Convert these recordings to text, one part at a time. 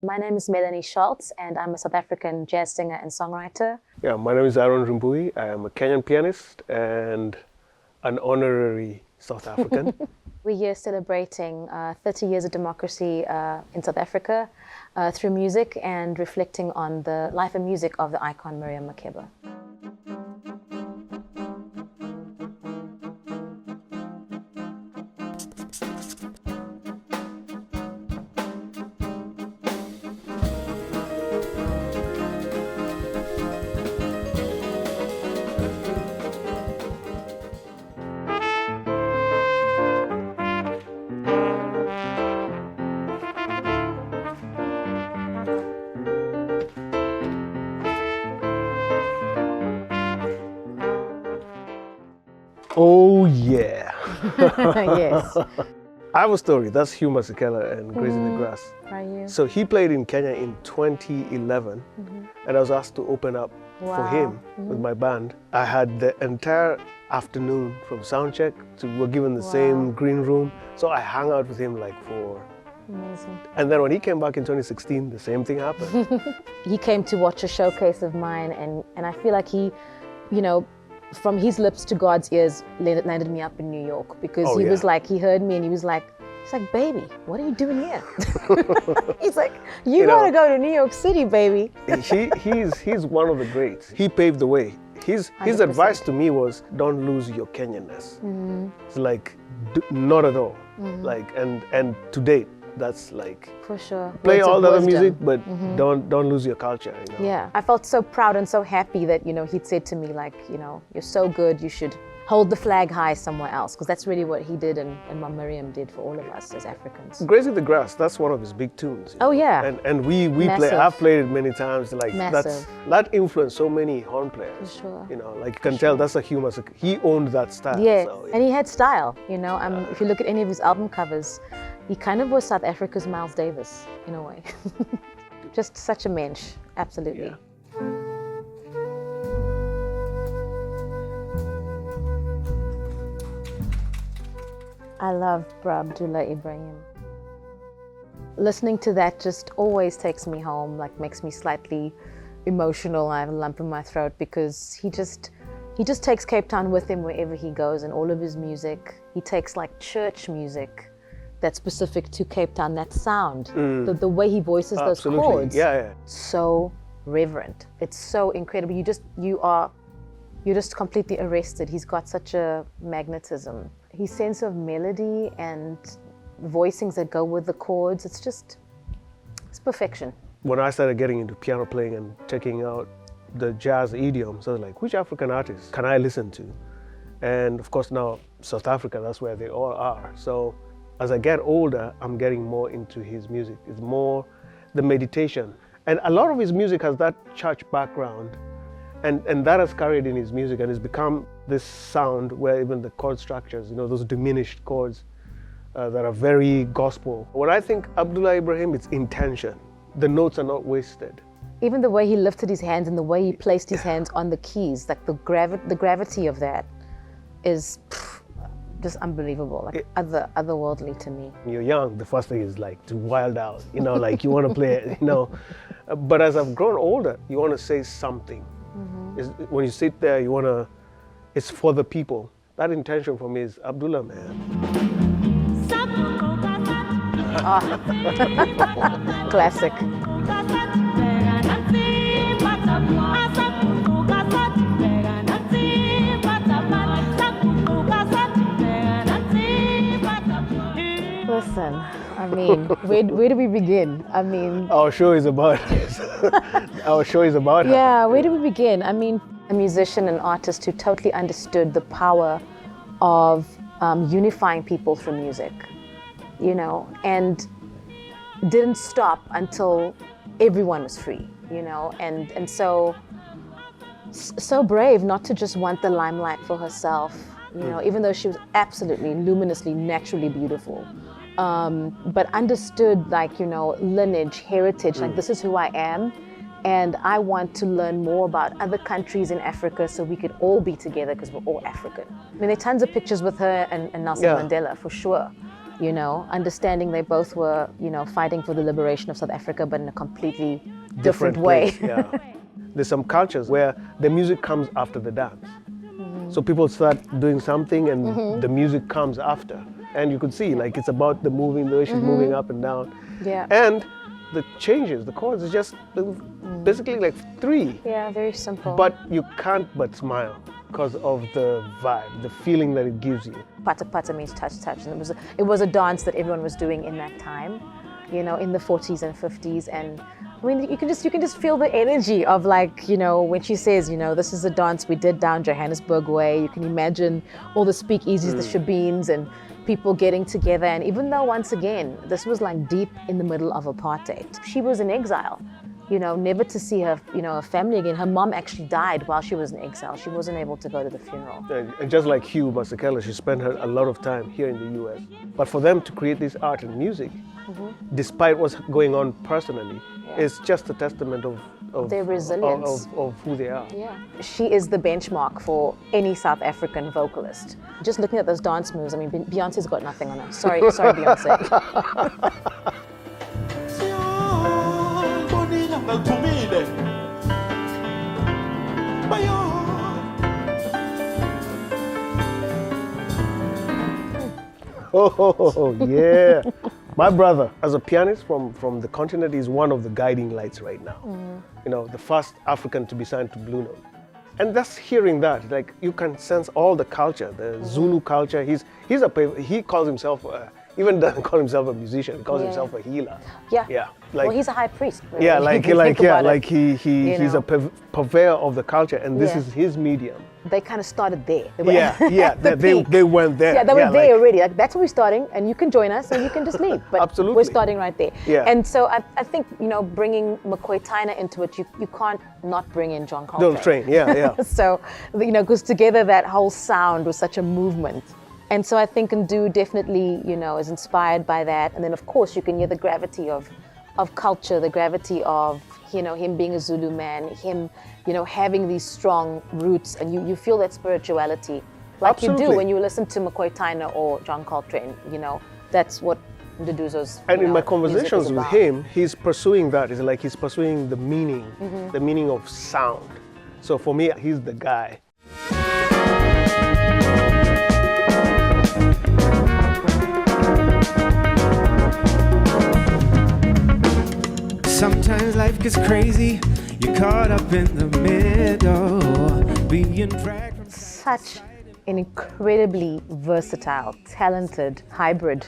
My name is Melanie Scholtz, and I'm a South African jazz singer and songwriter. Yeah, my name is Aaron Rimbui. I am a Kenyan pianist and an honorary South African. We're here celebrating 30 years of democracy in South Africa through music and reflecting on the life and music of the icon Miriam Makeba. Oh yeah. Yes. I have a story. That's Hugh Masekela and Grazing the Grass. Are you? So he played in Kenya in 2011, and I was asked to open up for him with my band. I had the entire afternoon from soundcheck to we were given the same green room, so I hung out with him like for. Amazing. And then when he came back in 2016, the same thing happened. He came to watch a showcase of mine, and I feel like he, you know, from his lips to God's ears, landed me up in New York, because he was like, he heard me and he was like, baby, what are you doing here? He's like, you gotta go to New York City, baby. He's one of the greats. He paved the way. His 100%. Advice to me was, don't lose your Kenyanness. It's like, not at all. Like, and to date, that's like, for sure. Play all the other music, but don't lose your culture. You know? Yeah, I felt so proud and so happy that, you know, he'd said to me like, you know, you're so good, you should hold the flag high somewhere else, because that's really what he did and what Miriam did for all of us as Africans. Grazing the Grass, that's one of his big tunes. Oh yeah. And we play, I've played it many times. Like that influenced so many horn players. For sure. You know, like you can tell that's a Hugh Masekela. He owned that style. Yeah, so, and he had style, you know. If you look at any of his album covers, he kind of was South Africa's Miles Davis, in a way. Just such a mensch, absolutely. Yeah. I love Abdullah Ibrahim. Listening to that just always takes me home, like makes me slightly emotional. I have a lump in my throat, because he just takes Cape Town with him wherever he goes, and all of his music. He takes like church music that's specific to Cape Town, that sound, the way he voices those chords. Yeah. So reverent. It's so incredible. You're just completely arrested. He's got such a magnetism. His sense of melody and voicings that go with the chords, it's perfection. When I started getting into piano playing and checking out the jazz idioms, I was like, which African artists can I listen to? And of course now, South Africa, that's where they all are. So as I get older, I'm getting more into his music. It's more the meditation. And a lot of his music has that church background. And that has carried in his music, and it's become this sound where even the chord structures, you know, those diminished chords that are very gospel. When I think Abdullah Ibrahim, it's intention. The notes are not wasted. Even the way he lifted his hands and the way he placed his hands on the keys, like the gravity of that is just unbelievable, like otherworldly to me. When you're young, the first thing is like to wild out, you know, like you want to play it, you know. But as I've grown older, you want to say something. When you sit there, you want to, it's for the people. That intention for me is Abdullah, man. Classic. Listen, I mean, where do we begin? I mean, our show is about yeah, where do we begin? I mean, a musician and artist who totally understood the power of unifying people through music, you know, and didn't stop until everyone was free, you know, and so brave not to just want the limelight for herself, you know, even though she was absolutely luminously, naturally beautiful. But understood, like, you know, lineage, heritage, like this is who I am, and I want to learn more about other countries in Africa so we could all be together because we're all African. I mean, there are tons of pictures with her and Nelson Mandela, for sure. you know, understanding they both were, you know, fighting for the liberation of South Africa, but in a completely different way. Place, yeah. There's some cultures where the music comes after the dance. So people start doing something and the music comes after. And you could see, like, it's about the moving, the way she's moving up and down. Yeah. And the changes, the chords is just basically like 3. Yeah, very simple. But you can't but smile because of the vibe, the feeling that it gives you. Pata pata means touch touch, and it was a dance that everyone was doing in that time, you know, in the 40s and 50s. And I mean, you can just feel the energy of, like, you know, when she says, you know, this is a dance we did down Johannesburg way. You can imagine all the speakeasies, the shebeens, and people getting together. And even though, once again, this was like deep in the middle of apartheid, she was in exile, you know, never to see her, you know, her family again. Her mom actually died while she was in exile. She wasn't able to go to the funeral. And just like Hugh Masekela, she spent a lot of time here in the US. But for them to create this art and music, despite what's going on personally, is just a testament of their resilience, of who they are. Yeah, she is the benchmark for any South African vocalist. Just looking at those dance moves, I mean, Beyonce's got nothing on her. Sorry, Beyonce. Oh, yeah. My brother, as a pianist from the continent, is one of the guiding lights right now. You know, the first African to be signed to Blue Note. And that's hearing that, like, you can sense all the culture, the Zulu culture. He calls himself, even doesn't call himself a musician, he calls himself a healer. Yeah. Yeah. Like, well, he's a high priest. Really. Yeah, he's a know. purveyor of the culture, and this is his medium. They kind of started there. They went there. Yeah, they were there already. Like, that's where we're starting, and you can join us, and you can just leave. But Absolutely. We're starting right there. Yeah. And so I think, you know, bringing Mokoetaina into it, you can't not bring in John Coltrane. Yeah. So, you know, because together that whole sound was such a movement. And so I think Ndu definitely, you know, is inspired by that. And then, of course, you can hear the gravity of culture, the gravity of, you know, him being a Zulu man, him, you know, having these strong roots, and you feel that spirituality like Absolutely. you do when you listen to Mokoetaina or John Coltrane. You know, that's what Nduduzo's. And in my music conversations is with about. him, he's pursuing that. It's like he's pursuing the meaning of sound. So for me, he's the guy. Sometimes life gets crazy, you're caught up in the middle, being dragged from Such an incredibly versatile, talented hybrid.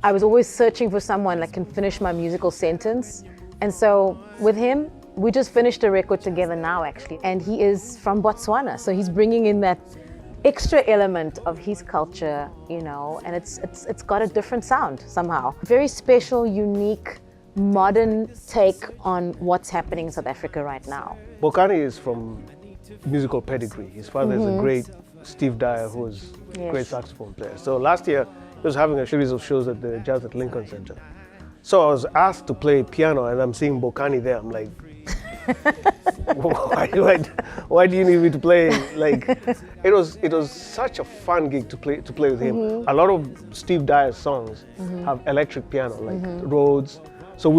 I was always searching for someone that can finish my musical sentence. And so with him, we just finished a record together now, actually. And he is from Botswana, so he's bringing in that extra element of his culture, you know, and it's got a different sound somehow. Very special, unique, modern take on what's happening in South Africa right now. Bokani is from musical pedigree. His father is a great Steve Dyer, who was a great saxophone player. So last year, he was having a series of shows at the Jazz at Lincoln Center. So I was asked to play piano, and I'm seeing Bokani there. I'm like, why do you need me to play? Like, it was such a fun gig to play with him. A lot of Steve Dyer's songs have electric piano, like Rhodes. So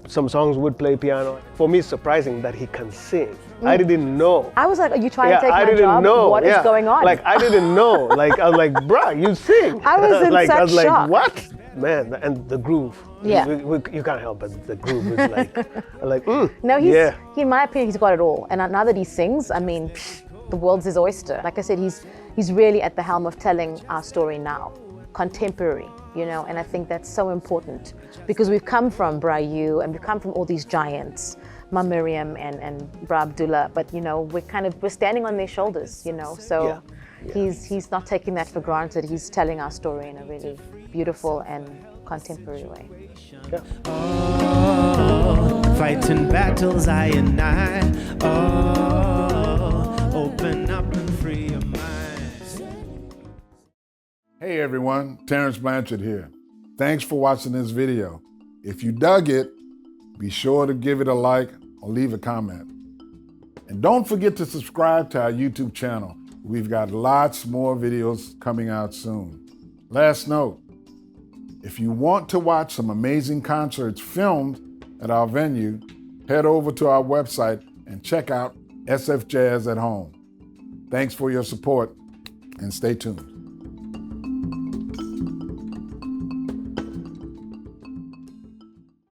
some songs would play piano. For me, it's surprising that he can sing. I didn't know. I was like, are you trying to take I my didn't job? know. What is going on? Like, I didn't know. Like, I was like, bruh, you sing. I was in like, such I was like, shock. what? Man, and the groove. Yeah. You can't help it. The groove is like, No, he, in my opinion, he's got it all. And now that he sings, I mean, the world's his oyster. Like I said, he's really at the helm of telling our story now, contemporary, you know, and I think that's so important because we've come from Brayu and we've come from all these giants, Ma Miriam and Bra Abdullah, but, you know, we're standing on their shoulders, you know, so he's not taking that for granted. He's telling our story in a really beautiful and contemporary way. Yeah. oh, fighting battles I and I. Oh, open up and free your mind. Hey everyone, Terrence Blanchard here. Thanks for watching this video. If you dug it, be sure to give it a like or leave a comment. And don't forget to subscribe to our YouTube channel. We've got lots more videos coming out soon. Last note, If you want to watch some amazing concerts filmed at our venue, head over to our website and check out SF Jazz at Home. Thanks for your support and stay tuned.